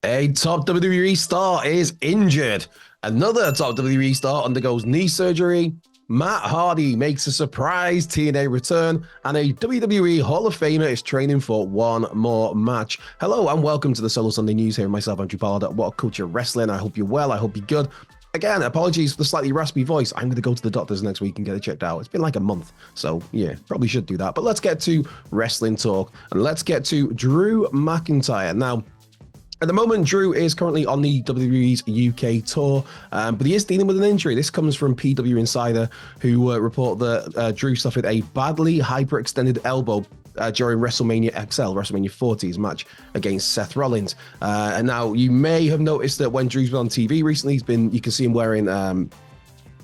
A top WWE star is injured. Another top WWE star undergoes knee surgery. Matt Hardy makes a surprise TNA return, and a WWE Hall of Famer is training for one more match. Hello and welcome to the Solo Sunday News here. Myself, Andrew Pollard at WhatCulture Wrestling. I hope you're well. I hope you're good. Again, apologies for the slightly raspy voice. I'm going to go to the doctors next week and get it checked out. It's been like a month, so yeah, probably should do that. But let's get to wrestling talk, and let's get to Drew McIntyre. Now, at the moment, Drew is currently on the WWE's UK tour, but he is dealing with an injury. This comes from PW Insider, who report that Drew suffered a badly hyperextended elbow during WrestleMania XL, WrestleMania 40's match against Seth Rollins. And now you may have noticed that when Drew's been on TV recently, you can see him wearing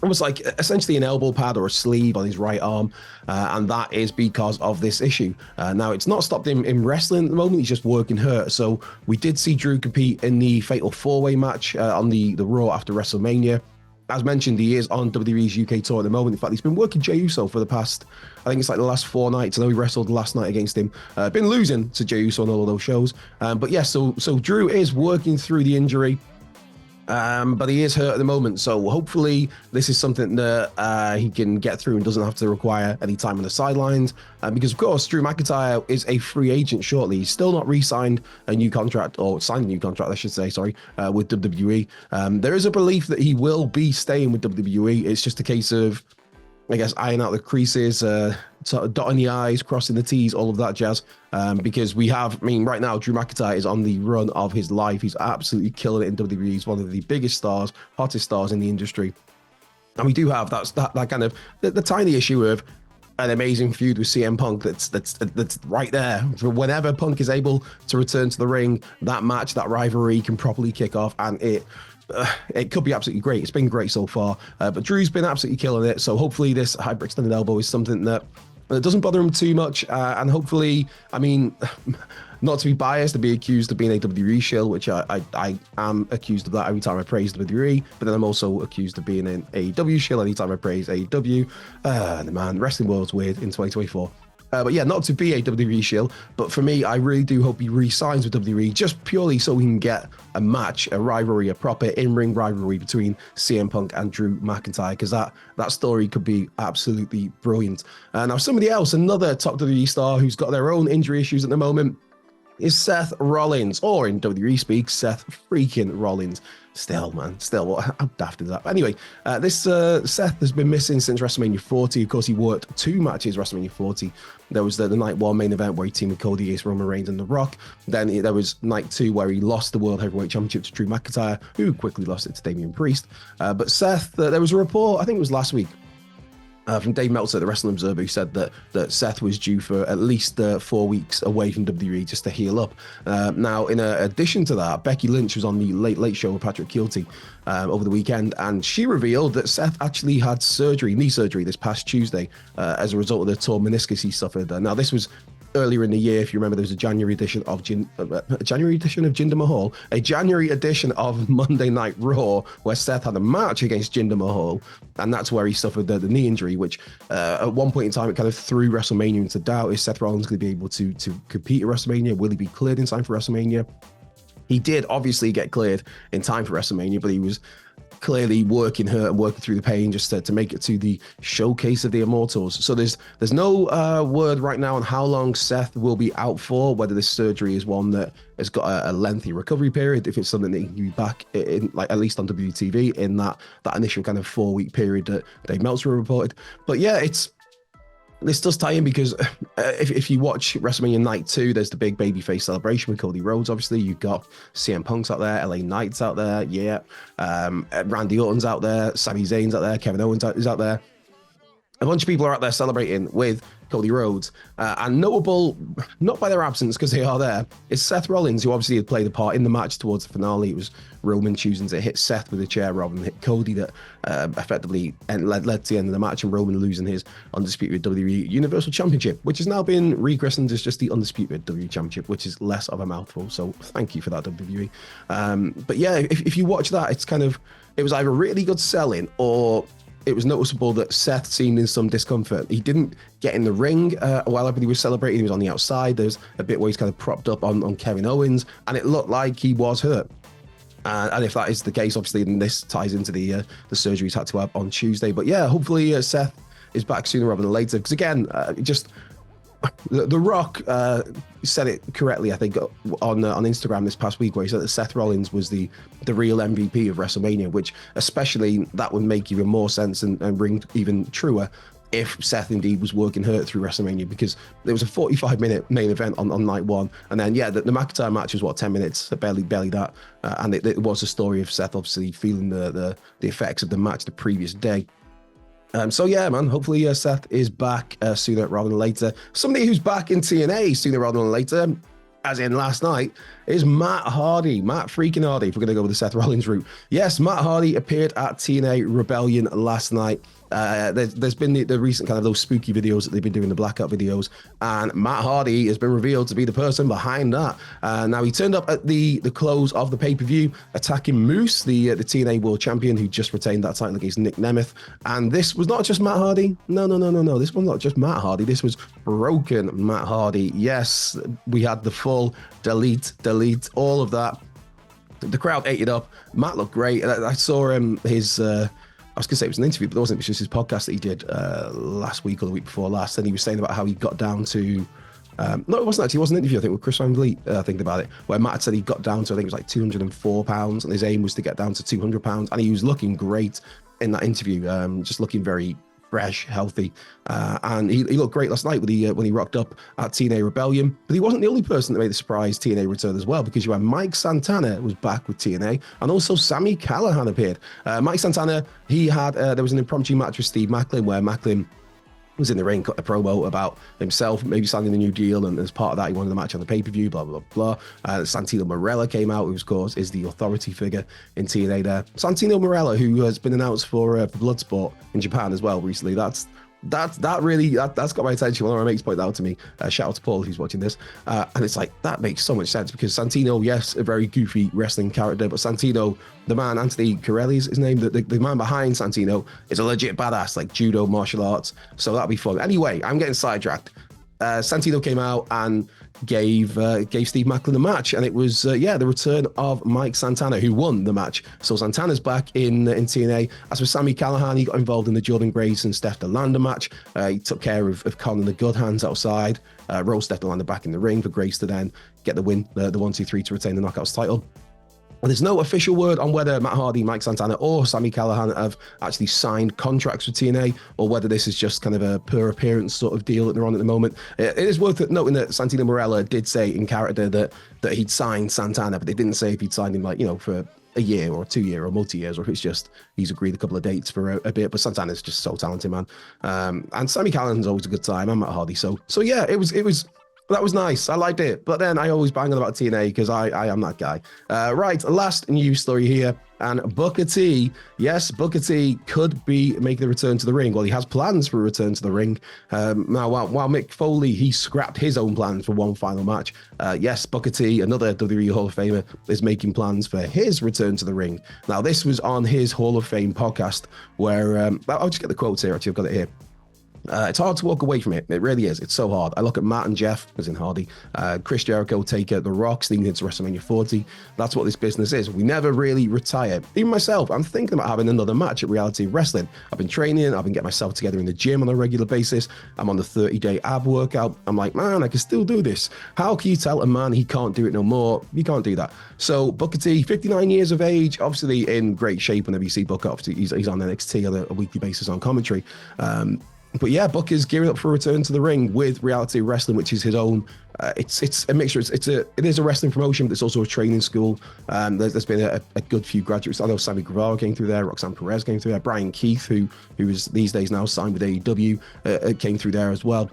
almost like essentially an elbow pad or a sleeve on his right arm, and that is because of this issue. Now, it's not stopped him in wrestling at the moment. He's just working hurt. So we did see Drew compete in the Fatal 4-Way match on the Raw after WrestleMania. As mentioned, he is on WWE's UK tour at the moment. In fact, he's been working Jey Uso for the past, I think it's like the last 4 nights. I know he wrestled last night against him. Been losing to Jey Uso on all of those shows. But yeah, so Drew is working through the injury. But he is hurt at the moment, so hopefully this is something that he can get through and doesn't have to require any time on the sidelines. Because of course, Drew McIntyre is a free agent shortly. He's still not re-signed a new contract, or signed a new contract, I should say, with WWE. There is a belief that he will be staying with WWE. It's just a case of, I guess, iron out the creases, dotting the I's, crossing the T's, all of that jazz. Because right now, Drew McIntyre is on the run of his life. He's absolutely killing it in WWE. He's one of the biggest stars, hottest stars in the industry. And we do have that kind of the tiny issue of an amazing feud with CM Punk that's right there. For whenever Punk is able to return to the ring, that match, that rivalry can properly kick off, and it could be absolutely great. It's been great so far, but Drew's been absolutely killing it. So hopefully this hyperextended elbow is something that doesn't bother him too much, and hopefully, I mean, not to be biased, to be accused of being a WWE shill, which I am accused of that every time I praise WWE, but then I'm also accused of being an AEW shill anytime I praise AEW. The man, wrestling world's weird in 2024. But yeah, not to be a WWE shill, but for me, I really do hope he re-signs with WWE just purely so we can get a match, a rivalry, a proper in-ring rivalry between CM Punk and Drew McIntyre, because that story could be absolutely brilliant. Now, somebody else, another top WWE star who's got their own injury issues at the moment, is Seth Rollins, or in WWE speak, Seth freaking Rollins. Still, how daft is that? But anyway, this Seth has been missing since WrestleMania 40. Of course, he worked 2 matches WrestleMania 40. There was the Night 1 main event where he teamed with Cody against Roman Reigns and The Rock. Then there was Night 2 where he lost the World Heavyweight Championship to Drew McIntyre, who quickly lost it to Damian Priest. But Seth, there was a report, I think it was last week, from Dave Meltzer, the Wrestling Observer, who said that Seth was due for at least 4 weeks away from WWE just to heal up. Now, in addition to that, Becky Lynch was on the Late Late Show with Patrick Keelty over the weekend, and she revealed that Seth actually had knee surgery this past Tuesday as a result of the torn meniscus he suffered. Now, this was earlier in the year. If you remember, there was a January edition of Jinder Mahal, a January edition of Monday Night Raw, where Seth had a match against Jinder Mahal, and that's where he suffered the knee injury, which at one point in time it kind of threw WrestleMania into doubt. Is Seth Rollins going to be able to compete at WrestleMania? Will he be cleared in time for WrestleMania? He did obviously get cleared in time for WrestleMania, but he was clearly working through the pain just to make it to the Showcase of the Immortals. So there's no word right now on how long Seth will be out for, whether this surgery is one that has got a lengthy recovery period, if it's something that he can be back in, like at least on WTV in that initial kind of 4-week period that Dave Meltzer reported. But yeah, this does tie in because if you watch WrestleMania Night 2, there's the big babyface celebration with Cody Rhodes, obviously. You've got CM Punk's out there, LA Knight's out there, yeah. Randy Orton's out there, Sami Zayn's out there, Kevin Owens is out there. A bunch of people are out there celebrating with Cody Rhodes, and notable, not by their absence because they are there, is Seth Rollins, who obviously had played a part in the match towards the finale. It was Roman choosing to hit Seth with a chair rather than hit Cody that effectively led to the end of the match, and Roman losing his undisputed WWE Universal Championship, which has now been rechristened as just the undisputed WWE Championship, which is less of a mouthful. So thank you for that, WWE. But yeah, if you watch that, it was either really good selling or it was noticeable that Seth seemed in some discomfort. He didn't get in the ring while everybody was celebrating. He was on the outside. There's a bit where he's kind of propped up on Kevin Owens, and it looked like he was hurt. And if that is the case, obviously, then this ties into the surgery he's had to have on Tuesday. But yeah, hopefully Seth is back sooner rather than later. Because again, just the Rock said it correctly, I think, on Instagram this past week, where he said that Seth Rollins was the real MVP of WrestleMania, which especially that would make even more sense and ring even truer if Seth indeed was working hurt through WrestleMania, because there was a 45-minute main event on night one, and then the McIntyre match was 10 minutes, barely that, and it was a story of Seth obviously feeling the effects of the match the previous day. So yeah, man, hopefully Seth is back sooner rather than later. Somebody who's back in TNA sooner rather than later, as in last night, is Matt Hardy. Matt freaking Hardy, if we're going to go with the Seth Rollins route. Yes, Matt Hardy appeared at TNA Rebellion last night. There's been the recent kind of those spooky videos that they've been doing, the blackout videos, and Matt Hardy has been revealed to be the person behind that. Now, he turned up at the close of the pay-per-view, attacking Moose, the TNA World Champion, who just retained that title against Nick Nemeth. And this was not just Matt Hardy. No. This was not just Matt Hardy. This was broken Matt Hardy. Yes, we had the full delete, all of that. The crowd ate it up. Matt looked great. I saw his... I was going to say it was an interview, but it wasn't. It was just his podcast that he did last week or the week before last. And he was saying about how he got down to... no, it wasn't actually. It was an interview, I think, with Chris Van Vliet, thinking about it, where Matt said he got down to, I think it was like 204 pounds, and his aim was to get down to 200 pounds. And he was looking great in that interview, just looking very fresh, healthy. And he looked great last night when he rocked up at TNA Rebellion. But he wasn't the only person that made the surprise TNA return as well, because you had Mike Santana was back with TNA, and also Sami Callihan appeared. Mike Santana, he had, there was an impromptu match with Steve Macklin, where Macklin was in the ring, cut a promo about himself, maybe signing a new deal, and as part of that, he wanted the match on the pay-per-view, blah, blah, blah. Santino Marella came out, who, of course, is the authority figure in TNA there. Santino Marella, who has been announced for Bloodsport in Japan as well recently. That's got my attention. One of my mates pointed that out to me. Shout out to Paul, who's watching this. And it's like, that makes so much sense, because Santino, yes, a very goofy wrestling character, but Santino, the man, Anthony Corelli is his name, the man behind Santino, is a legit badass, like judo, martial arts. So that'll be fun. Anyway, I'm getting sidetracked. Santino came out and gave Steve Macklin a match, and it was the return of Mike Santana, who won the match. So Santana's back in TNA. As for Sami Callihan, he got involved in the Jordan Grace and Steph DeLanda match. He took care of Colin the Good Hands outside, rolled Steph DeLanda back in the ring for Grace to then get the win, the 1-2-3 to retain the Knockouts title. There's no official word on whether Matt Hardy, Mike Santana, or Sami Callihan have actually signed contracts with TNA, or whether this is just kind of a per appearance sort of deal that they're on at the moment. It is worth noting that Santino Marella did say in character that he'd signed Santana, but they didn't say if he'd signed him for a year or 2 year or multi-years, or if it's just he's agreed a couple of dates for a bit. But Santana's just so talented, man. And Sami Callihan's always a good time. I'm Matt Hardy. So yeah, it was that was nice. I liked it. But then I always bang on about TNA because I am that guy. Right, last news story here. And Booker T, yes, Booker T could be making a return to the ring. Well, he has plans for a return to the ring. Now, while Mick Foley, he scrapped his own plans for one final match. Yes, Booker T, another WWE Hall of Famer, is making plans for his return to the ring. Now, this was on his Hall of Fame podcast where, I'll just get the quotes here, actually, I've got it here. It's hard to walk away from it. It really is. It's so hard. I look at Matt and Jeff, as in Hardy, Chris Jericho, Taker, The Rock, sneaking into WrestleMania 40. That's what this business is. We never really retire. Even myself, I'm thinking about having another match at Reality Wrestling. I've been training. I've been getting myself together in the gym on a regular basis. I'm on the 30-day ab workout. I'm like, man, I can still do this. How can you tell a man he can't do it no more? You can't do that. So Booker T, 59 years of age, obviously in great shape whenever you see Booker. Obviously, he's on NXT on a weekly basis on commentary. But yeah, Booker's gearing up for a return to the ring with Reality Wrestling, which is his own. It's a mixture. It is a wrestling promotion, but it's also a training school. There's been a good few graduates. I know Sammy Guevara came through there, Roxanne Perez came through there, Brian Keith, who is these days now signed with AEW, came through there as well.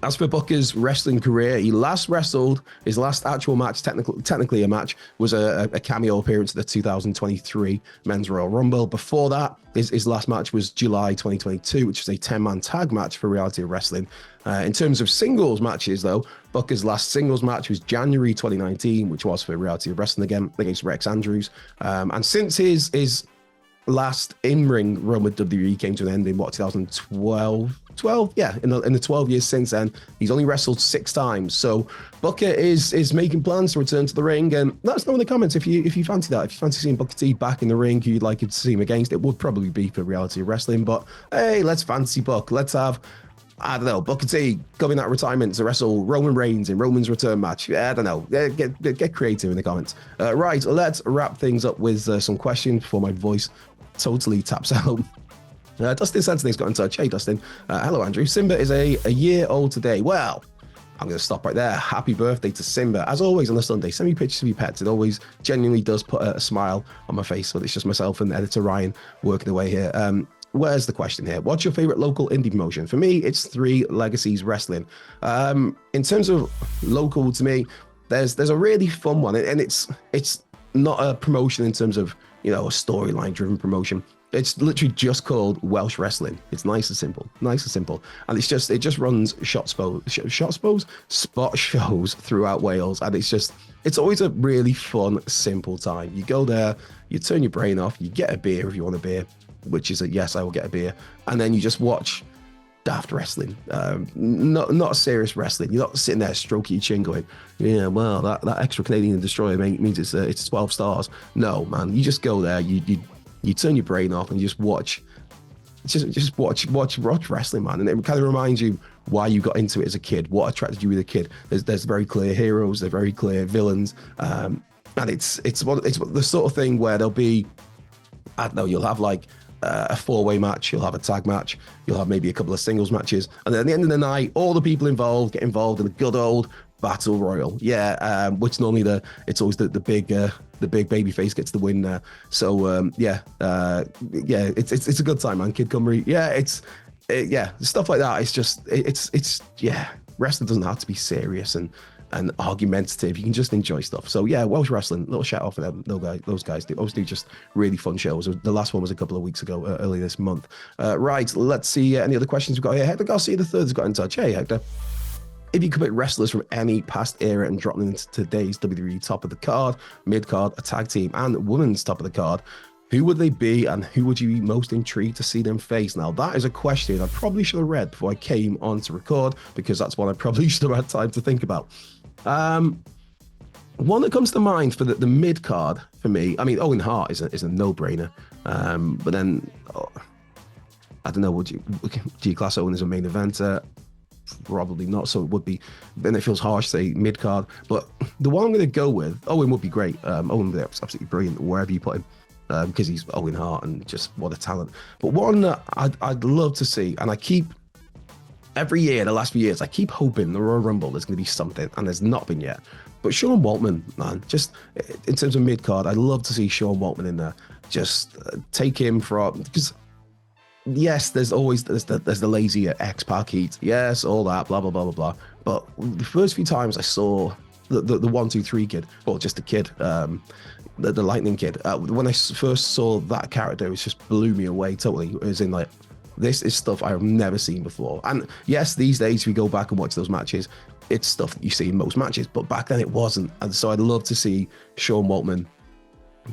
As for Booker's wrestling career, he last wrestled, his last actual match, technically a match, was a cameo appearance at the 2023 Men's Royal Rumble. Before that, his last match was July 2022, which is a 10-man tag match for Reality Wrestling. In terms of singles matches, though, Booker's last singles match was January 2019, which was for Reality Wrestling again, against Rex Andrews. And since his last in-ring run with WWE came to an end in 2012? 12, yeah. In the 12 years since then, he's only wrestled 6 times. So Booker is making plans to return to the ring, and let us know in the comments if you fancy that. If you fancy seeing Booker T back in the ring, who you'd like to see him against. It would probably be for Reality of Wrestling, but hey, let's fancy book. Let's have, I don't know, Booker T coming out of retirement to wrestle Roman Reigns in Roman's return match. I don't know. Get creative in the comments. Right, let's wrap things up with some questions before my voice totally taps out. Dustin Sentinel's got in touch. Hey, Dustin. Hello, Andrew. Simba is a year old today. Well, I'm going to stop right there. Happy birthday to Simba. As always on a Sunday, send me pictures of your pets. It always genuinely does put a smile on my face, but it's just myself and editor Ryan working away here. Where's the question here? What's your favorite local indie promotion? For me, it's 3 Legacies Wrestling. In terms of local, to me, there's a really fun one, and it's not a promotion in terms of, you know, a storyline driven promotion. It's literally just called Welsh Wrestling. It's nice and simple, and it just runs spot shows throughout Wales, and it's always a really fun, simple time. You go there, you turn your brain off, you get a beer if you want a beer, which is a yes, I will get a beer, and then you just watch daft wrestling, not serious wrestling. You're not sitting there stroking your chin going, yeah, well, that extra Canadian Destroyer means it's 12 stars. No, man, you just go there, you turn your brain off and you just watch wrestling, man. And it kind of reminds you why you got into it as a kid, what attracted you as a kid. There's very clear heroes, there's very clear villains, and it's the sort of thing where there'll be, I don't know, you'll have like a 4-way match, you'll have a tag match, you'll have maybe a couple of singles matches, and then at the end of the night, all the people involved get involved in a good old battle royal. Yeah, which normally it's always the big baby face gets the win there. So it's a good time, man. Kid Cumry. Yeah, stuff like that. It's wrestling doesn't have to be serious and argumentative. You can just enjoy stuff. So yeah, Welsh Wrestling, little shout out for them. Those guys do obviously just really fun shows. The last one was a couple of weeks ago, early this month. Right, let's see any other questions we've got here. Hector Garcia the third's got in touch. Hey, Hector. If you could pick wrestlers from any past era and drop them into today's WWE top of the card, mid card, a tag team, and women's top of the card, who would they be, and who would you be most intrigued to see them face? Now, that is a question I probably should have read before I came on to record, because that's one I probably should have had time to think about. One that comes to mind for the mid card for me, I mean, Owen Hart is a no-brainer, but then I don't know, do you class Owen as a main eventer? Probably not, so it would be, then it feels harsh to say mid card, but the one I'm going to go with, Owen would be great. Owen would be absolutely brilliant wherever you put him, because he's Owen Hart and just what a talent. But one that I'd love to see, and I keep every year, the last few years, I keep hoping the Royal Rumble there's going to be something, and there's not been yet. But Sean Waltman, man, just in terms of mid card, I'd love to see Sean Waltman in there. Just take him from, because yes, there's the lazy X-Pac heat. Yes, all that, blah, blah, blah, blah, blah. But the first few times I saw the 1, 2, 3 kid, well, just the kid, the Lightning kid, when I first saw that character, it just blew me away totally. It was in like, this is stuff I've never seen before. And yes, these days, if you go back and watch those matches, it's stuff that you see in most matches, but back then it wasn't. And so I'd love to see Sean Waltman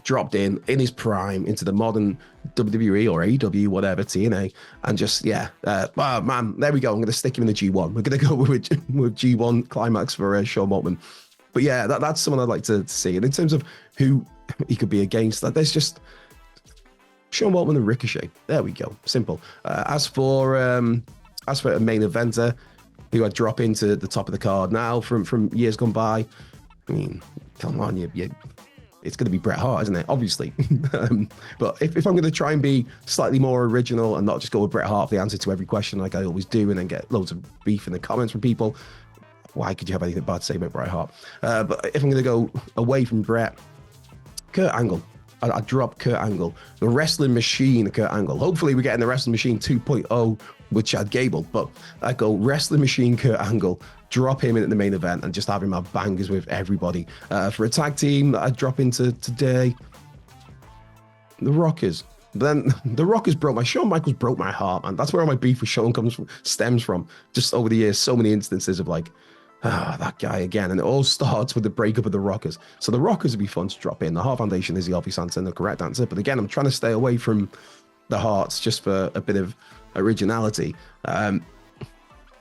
dropped in his prime into the modern WWE or AEW, whatever, TNA, and just, oh, man, there we go. I'm going to stick him in the G1. We're going to go with G1 climax for Sean Waltman. But yeah, that's someone I'd like to see. And in terms of who he could be against, there's just Sean Waltman and Ricochet. There we go. Simple. As for a main eventer who I'd drop into the top of the card now from years gone by, I mean, come on, it's going to be Bret Hart, isn't it? Obviously. But if I'm going to try and be slightly more original and not just go with Bret Hart for the answer to every question like I always do and then get loads of beef in the comments from people, why could you have anything bad to say about Bret Hart? But if I'm going to go away from Bret, Kurt Angle. I'd drop Kurt Angle. The wrestling machine, Kurt Angle. Hopefully we're getting the wrestling machine 2.0 with Chad Gable, but I go wrestling machine Kurt Angle, drop him in at the main event and just have him have bangers with everybody. For a tag team that I'd drop into today, the Rockers. But then the Rockers Shawn Michaels broke my heart, man. That's where all my beef with Shawn stems from. Just over the years, so many instances of like, That guy again. And it all starts with the breakup of the Rockers. So the Rockers would be fun to drop in. The Heart Foundation is the obvious answer and the correct answer. But again, I'm trying to stay away from the Hearts just for a bit of originality. The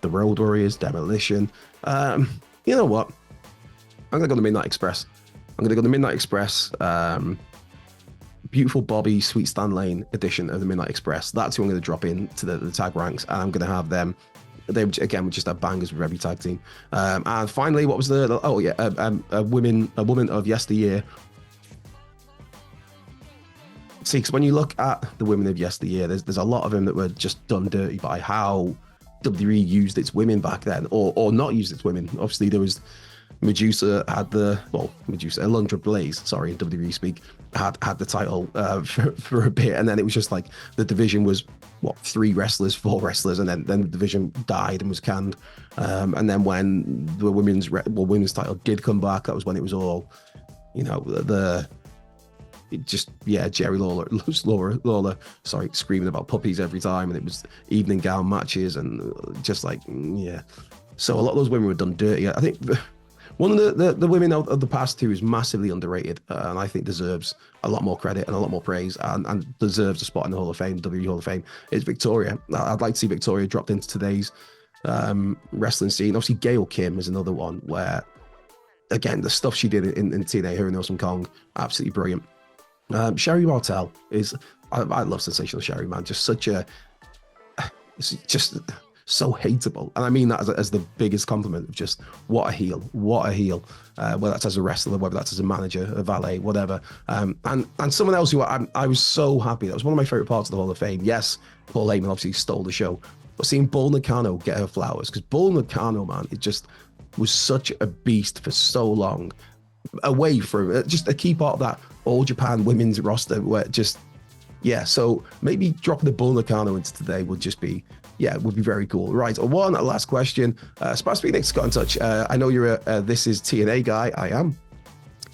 Road Warriors, Demolition. You know what? I'm going to go to Midnight Express. I'm going to go to Midnight Express. Beautiful Bobby, Sweet Stan Lane edition of the Midnight Express. That's who I'm going to drop in to the tag ranks. And I'm going to have them. They again would just have bangers with every tag team. And finally, what was a woman of yesteryear. See, because when you look at the women of yesteryear, there's a lot of them that were just done dirty by how WWE used its women back then, or not used its women. Obviously, there was Medusa had Alundra Blaze, sorry, in WWE speak, had the title for a bit, and then it was just like the division was 4 wrestlers, and then the division died and was canned. And then when the women's title did come back, that was when it was all, Jerry Lawler, sorry, screaming about puppies every time, and it was evening gown matches and just like, yeah. So a lot of those women were done dirty. I think one of the women of the past who is massively underrated, and I think deserves a lot more credit and a lot more praise, and deserves a spot in the Hall of Fame, WWE Hall of Fame, is Victoria. I'd like to see Victoria dropped into today's wrestling scene. Obviously, Gail Kim is another one where, again, the stuff she did in TNA, her and Awesome Kong, absolutely brilliant. Sherry Martel is, I love Sensational Sherry, man. Just just so hateable, and I mean that as the biggest compliment of just what a heel, whether that's as a wrestler, whether that's as a manager, a valet, whatever. And someone else who I was so happy, that was one of my favorite parts of the Hall of Fame. Yes, Paul Heyman obviously stole the show, but seeing Bull Nakano get her flowers, because Bull Nakano, man, it just was such a beast for so long, away from just a key part of that All Japan women's roster, where just, yeah, so maybe dropping the Bull Nakano into today would just be, would be very cool. Right, one last question. Spice Phoenix got in touch. I know you're a This Is TNA guy. I am.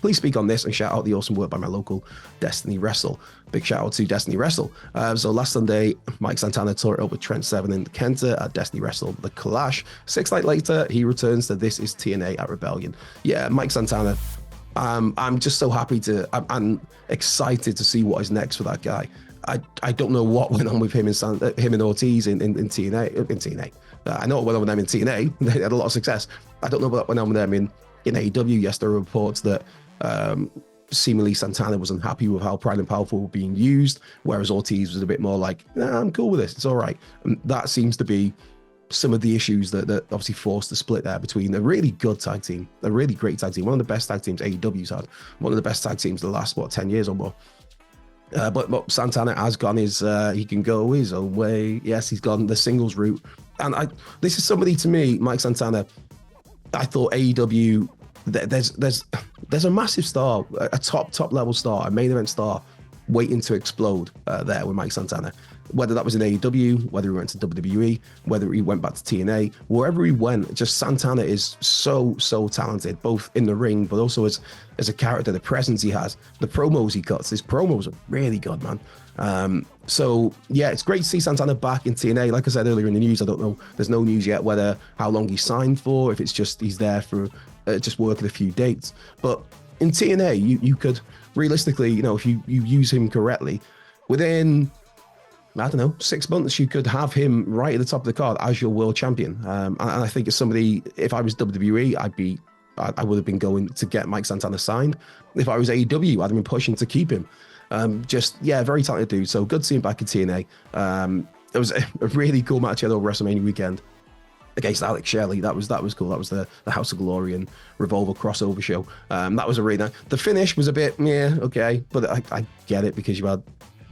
Please speak on this and shout out the awesome work by my local Destiny Wrestle. Big shout out to Destiny Wrestle. So last Sunday, Mike Santana tore it up with Trent Seven and Kenta at Destiny Wrestle, The Clash. 6 nights later, he returns to This Is TNA at Rebellion. Yeah, Mike Santana. I'm just so happy I'm excited to see what is next for that guy. I don't know what went on with him and Ortiz in TNA. I know what went on with them in TNA. They had a lot of success. I don't know what went on with them in AEW. Yes, there are reports that seemingly Santana was unhappy with how Pride and Powerful were being used, whereas Ortiz was a bit more like, nah, I'm cool with this. It's all right. And that seems to be some of the issues that obviously forced the split there between a really good tag team, a really great tag team, one of the best tag teams AEW's had, one of the best tag teams the last 10 years or more. But Santana has gone he can go his own way. Yes, he's gone the singles route, and this is somebody, to me, Mike Santana. I thought AEW, there's a massive star, a top level star, a main event star, waiting to explode there with Mike Santana. Whether that was in AEW, whether he went to WWE, whether he went back to TNA, wherever he went, just Santana is so talented, both in the ring, but also as a character, the presence he has, the promos he cuts. His promos are really good, man. So yeah, it's great to see Santana back in TNA. Like I said earlier in the news, I don't know, there's no news yet whether how long he signed for, if it's just he's there for just working a few dates. But in TNA, you could realistically, if you use him correctly, within, I don't know, 6 months, you could have him right at the top of the card as your world champion. And I think it's somebody, if I was WWE, I would have been going to get Mike Santana signed. If I was AEW, I'd have been pushing to keep him. Very talented dude. So good to see him back in TNA. It was a really cool match he had over WrestleMania weekend against Alex Shelley. That was cool. That was the House of Glory and Revolver crossover show. That was a really nice. The finish was a bit, okay, but I get it because you had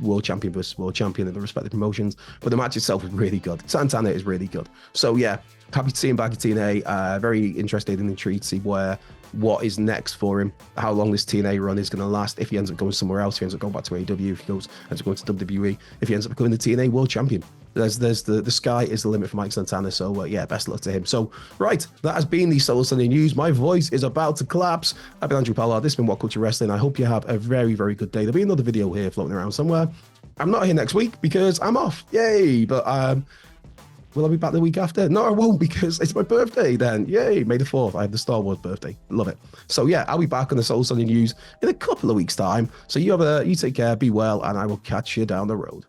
world champion versus world champion in the respective promotions, but the match itself was really good. Santana is really good. So yeah, happy to see him back at TNA. Very interested and intrigued to see what is next for him, how long this TNA run is going to last, if he ends up going somewhere else, if he ends up going back to AEW, if he ends up going to WWE, if he ends up becoming the TNA world champion. There's the sky is the limit for Mike Santana. So best luck to him. So right, that has been the Solo Sunday News. My voice is about to collapse. I've been Andrew Pollard. This has been WhatCulture Wrestling. I hope you have a very, very good day. There'll be another video here floating around somewhere. I'm not here next week because I'm off. Yay! But Will I be back the week after? No, I won't, because it's my birthday then. Yay, May the 4th. I have the Star Wars birthday. Love it. So yeah, I'll be back on the Soul Selling News in a couple of weeks' time. So you take care, be well, and I will catch you down the road.